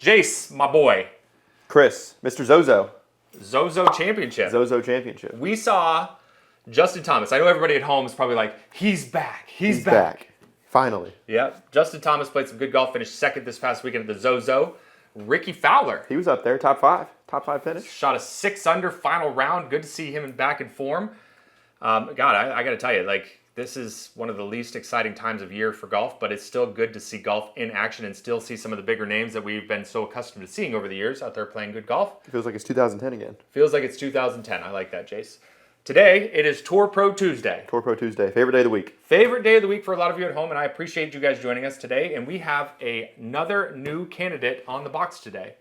Jace, my boy. Chris, Mr. Zozo. Zozo Championship. Zozo Championship. We saw Justin Thomas. I know everybody at home is probably like, he's back. He's back. Finally. Yep. Justin Thomas played some good golf, finished second this past weekend at the Zozo. Ricky Fowler. He was up there, top five. Top five finish. Shot a 6-under final round. Good to see him back in form. God, I got to tell you, like, this is one of the least exciting times of year for golf, but it's still good to see golf in action and still see some of the bigger names that we've been so accustomed to seeing over the years out there playing good golf. It feels like it's 2010 again. Feels like it's 2010. I like that, Jace. Today, it is Tour Pro Tuesday. Tour Pro Tuesday. Favorite day of the week. Favorite day of the week for a lot of you at home, and I appreciate you guys joining us today. And we have another new candidate on the box today.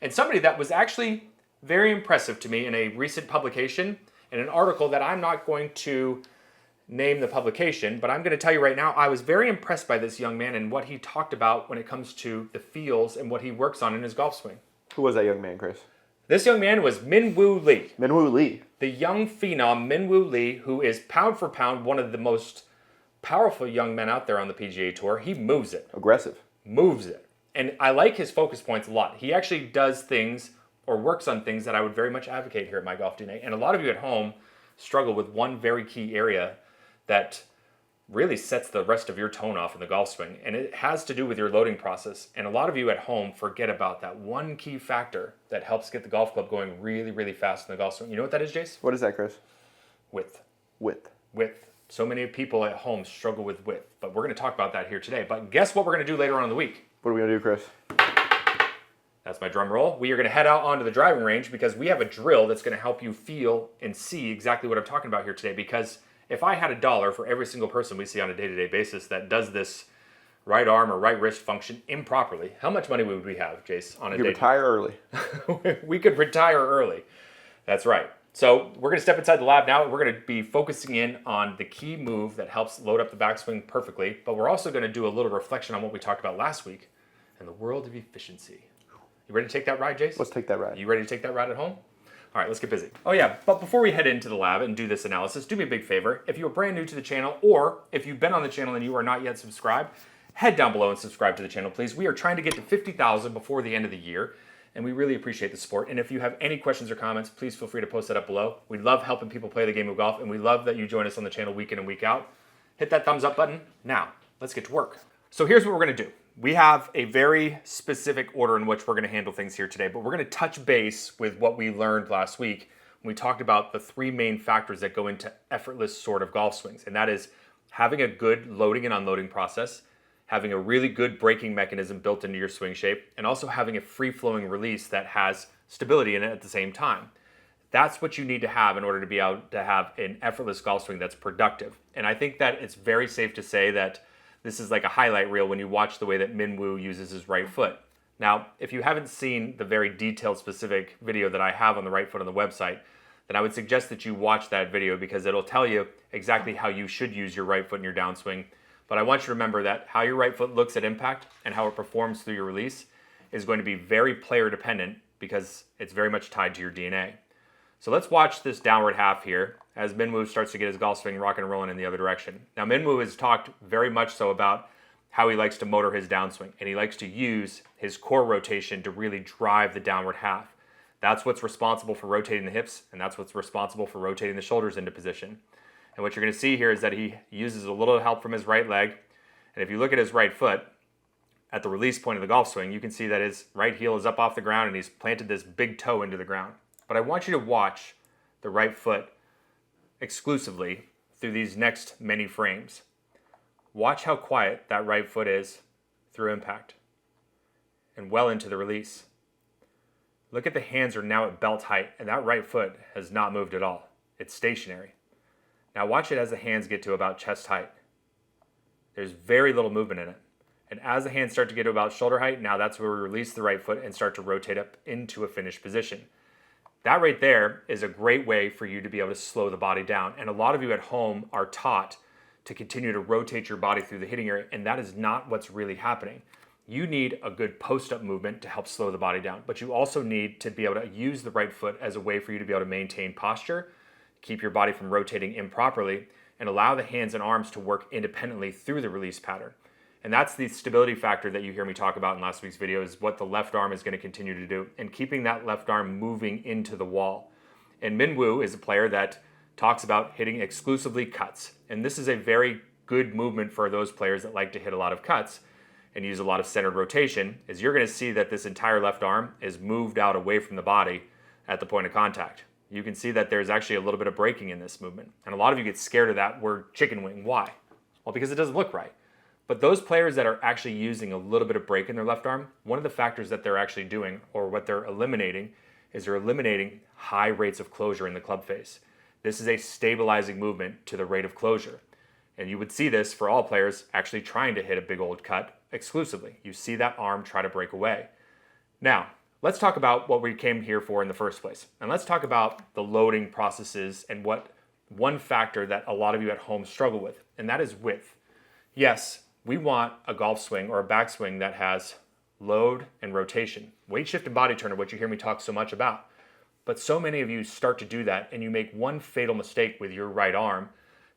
And somebody that was actually very impressive to me in a recent publication, in an article that I'm not going to name the publication, but I'm going to tell you right now, I was very impressed by this young man and what he talked about when it comes to the feels and what he works on in his golf swing. Who was that young man, Chris? This young man was Minwoo Lee. Minwoo Lee. The young phenom, Minwoo Lee, who is pound for pound one of the most powerful young men out there on the PGA Tour. He moves it. Aggressive. Moves it. And I like his focus points a lot. He actually does things or works on things that I would very much advocate here at My Golf DNA. And a lot of you at home struggle with one very key area that really sets the rest of your tone off in the golf swing. And it has to do with your loading process. And a lot of you at home forget about that one key factor that helps get the golf club going really, really fast in the golf swing. You know what that is, Jace? What is that, Chris? Width. Width. Width. So many people at home struggle with width. But we're going to talk about that here today. But guess what we're going to do later on in the week? What are we going to do, Chris? That's my drum roll. We are going to head out onto the driving range because we have a drill that's going to help you feel and see exactly what I'm talking about here today. Because if I had $1 for every single person we see on a day-to-day basis that does this right arm or right wrist function improperly, how much money would we have, Jace, on a day? You retire early. We could retire early. That's right. So we're going to step inside the lab now. We're going to be focusing in on the key move that helps load up the backswing perfectly. But we're also going to do a little reflection on what we talked about last week in the world of efficiency. You ready to take that ride, Jace? Let's take that ride. You ready to take that ride at home? All right, let's get busy. Oh yeah, but before we head into the lab and do this analysis, do me a big favor. If you're brand new to the channel, or if you've been on the channel and you are not yet subscribed, head down below and subscribe to the channel, please. We are trying to get to 50,000 before the end of the year, and we really appreciate the support. And if you have any questions or comments, please feel free to post that up below. We love helping people play the game of golf, and we love that you join us on the channel week in and week out. Hit that thumbs up button. Now, let's get to work. So here's what we're gonna do. We have a very specific order in which we're gonna handle things here today, but we're gonna touch base with what we learned last week when we talked about the three main factors that go into effortless sort of golf swings. And that is having a good loading and unloading process, having a really good braking mechanism built into your swing shape, and also having a free-flowing release that has stability in it at the same time. That's what you need to have in order to be able to have an effortless golf swing that's productive. And I think that it's very safe to say that this is like a highlight reel when you watch the way that Minwoo uses his right foot. Now, if you haven't seen the very detailed, specific video that I have on the right foot on the website, then I would suggest that you watch that video because it'll tell you exactly how you should use your right foot in your downswing. But I want you to remember that how your right foot looks at impact and how it performs through your release is going to be very player dependent because it's very much tied to your DNA. So let's watch this downward half here as Minwoo starts to get his golf swing rocking and rolling in the other direction. Now, Minwoo has talked very much so about how he likes to motor his downswing, and he likes to use his core rotation to really drive the downward half. That's what's responsible for rotating the hips, and that's what's responsible for rotating the shoulders into position. And what you're going to see here is that he uses a little help from his right leg, and if you look at his right foot, at the release point of the golf swing, you can see that his right heel is up off the ground and he's planted this big toe into the ground. But I want you to watch the right foot exclusively through these next many frames. Watch how quiet that right foot is through impact and well into the release. Look at the hands are now at belt height, and that right foot has not moved at all. It's stationary. Now watch it as the hands get to about chest height. There's very little movement in it. And as the hands start to get to about shoulder height, now that's where we release the right foot and start to rotate up into a finished position. That right there is a great way for you to be able to slow the body down. And a lot of you at home are taught to continue to rotate your body through the hitting area, and that is not what's really happening. You need a good post-up movement to help slow the body down, but you also need to be able to use the right foot as a way for you to be able to maintain posture, keep your body from rotating improperly, and allow the hands and arms to work independently through the release pattern. And that's the stability factor that you hear me talk about in last week's video, is what the left arm is going to continue to do, and keeping that left arm moving into the wall. And Minwoo is a player that talks about hitting exclusively cuts. And this is a very good movement for those players that like to hit a lot of cuts and use a lot of centered rotation, is you're going to see that this entire left arm is moved out away from the body at the point of contact. You can see that there's actually a little bit of braking in this movement. And a lot of you get scared of that word chicken wing. Why? Well, because it doesn't look right. But those players that are actually using a little bit of brake in their left arm, one of the factors that they're actually doing, or what they're eliminating, is they're eliminating high rates of closure in the club face. This is a stabilizing movement to the rate of closure. And you would see this for all players actually trying to hit a big old cut exclusively. You see that arm try to break away. Now, let's talk about what we came here for in the first place. And let's talk about the loading processes and what one factor that a lot of you at home struggle with, and that is width. Yes, we want a golf swing or a backswing that has load and rotation. Weight shift and body turn are what you hear me talk so much about. But so many of you start to do that and you make one fatal mistake with your right arm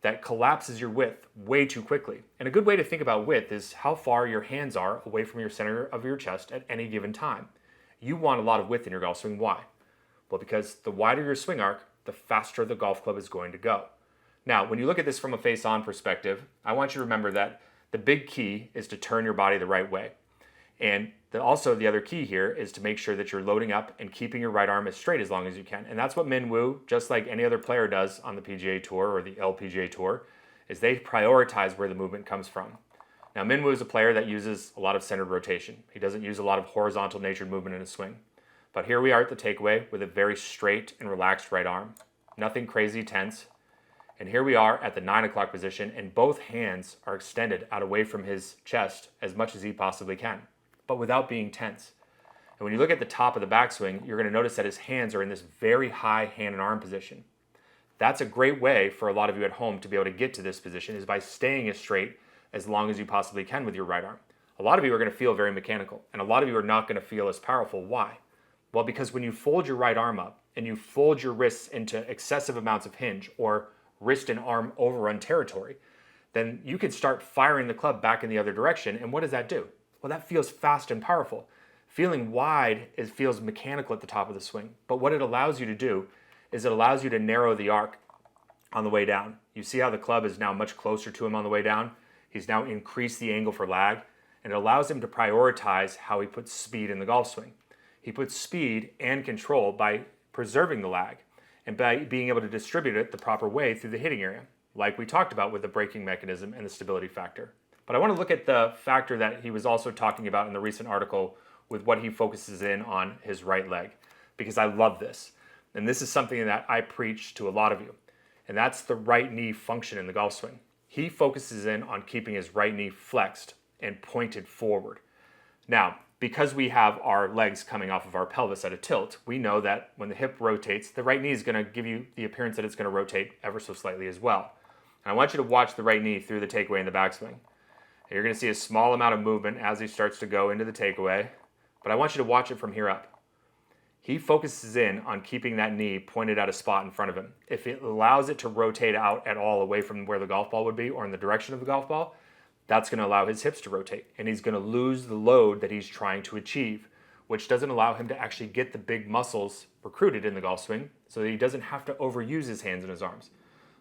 that collapses your width way too quickly. And a good way to think about width is how far your hands are away from your center of your chest at any given time. You want a lot of width in your golf swing. Why? Well, because the wider your swing arc, the faster the golf club is going to go. Now, when you look at this from a face-on perspective, I want you to remember that the big key is to turn your body the right way. And also the other key here is to make sure that you're loading up and keeping your right arm as straight as long as you can. And that's what Minwoo, just like any other player does on the PGA Tour or the LPGA Tour, is they prioritize where the movement comes from. Now, Minwoo is a player that uses a lot of centered rotation. He doesn't use a lot of horizontal natured movement in his swing. But here we are at the takeaway with a very straight and relaxed right arm. Nothing crazy tense. And here we are at the 9 o'clock position, and both hands are extended out away from his chest as much as he possibly can, but without being tense. And when you look at the top of the backswing, you're going to notice that his hands are in this very high hand and arm position. That's a great way for a lot of you at home to be able to get to this position, is by staying as straight as long as you possibly can with your right arm. A lot of you are going to feel very mechanical, and a lot of you are not going to feel as powerful. Why? Well, because when you fold your right arm up and you fold your wrists into excessive amounts of hinge or wrist and arm overrun territory, then you can start firing the club back in the other direction. And what does that do? Well, that feels fast and powerful. Feeling wide, it feels mechanical at the top of the swing. But what it allows you to do is it allows you to narrow the arc on the way down. You see how the club is now much closer to him on the way down? He's now increased the angle for lag, and it allows him to prioritize how he puts speed in the golf swing. He puts speed and control by preserving the lag, and by being able to distribute it the proper way through the hitting area, like we talked about with the braking mechanism and the stability factor. But I want to look at the factor that he was also talking about in the recent article with what he focuses in on his right leg, because I love this. And this is something that I preach to a lot of you, and that's the right knee function in the golf swing. He focuses in on keeping his right knee flexed and pointed forward. Now, because we have our legs coming off of our pelvis at a tilt, we know that when the hip rotates, the right knee is going to give you the appearance that it's going to rotate ever so slightly as well. And I want you to watch the right knee through the takeaway in the backswing. And you're going to see a small amount of movement as he starts to go into the takeaway, but I want you to watch it from here up. He focuses in on keeping that knee pointed at a spot in front of him. If it allows it to rotate out at all away from where the golf ball would be or in the direction of the golf ball, that's going to allow his hips to rotate, and he's going to lose the load that he's trying to achieve, which doesn't allow him to actually get the big muscles recruited in the golf swing so that he doesn't have to overuse his hands and his arms.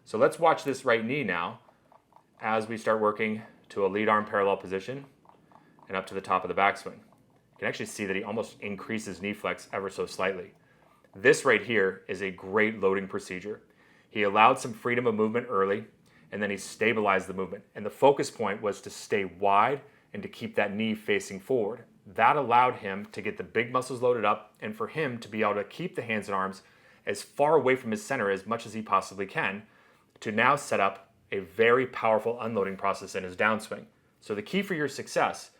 So let's watch this right knee now as we start working to a lead arm parallel position and up to the top of the backswing. You can actually see that he almost increases knee flex ever so slightly. This right here is a great loading procedure. He allowed some freedom of movement early, and then he stabilized the movement. And the focus point was to stay wide and to keep that knee facing forward. That allowed him to get the big muscles loaded up and for him to be able to keep the hands and arms as far away from his center as much as he possibly can to now set up a very powerful unloading process in his downswing. So the key for your success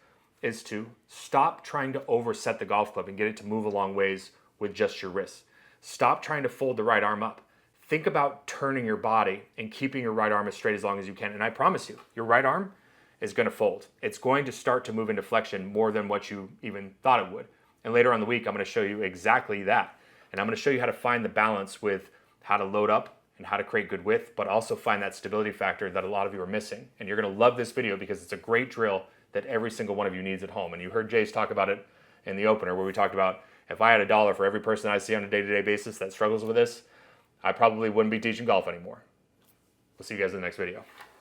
is to stop trying to overset the golf club and get it to move a long ways with just your wrists. Stop trying to fold the right arm up. Think about turning your body and keeping your right arm as straight as long as you can. And I promise you, your right arm is going to fold. It's going to start to move into flexion more than what you even thought it would. And later on in the week, I'm going to show you exactly that. And I'm going to show you how to find the balance with how to load up and how to create good width, but also find that stability factor that a lot of you are missing. And you're going to love this video because it's a great drill that every single one of you needs at home. And you heard Jace talk about it in the opener where we talked about if I had $1 for every person I see on a day-to-day basis that struggles with this, I probably wouldn't be teaching golf anymore. We'll see you guys in the next video.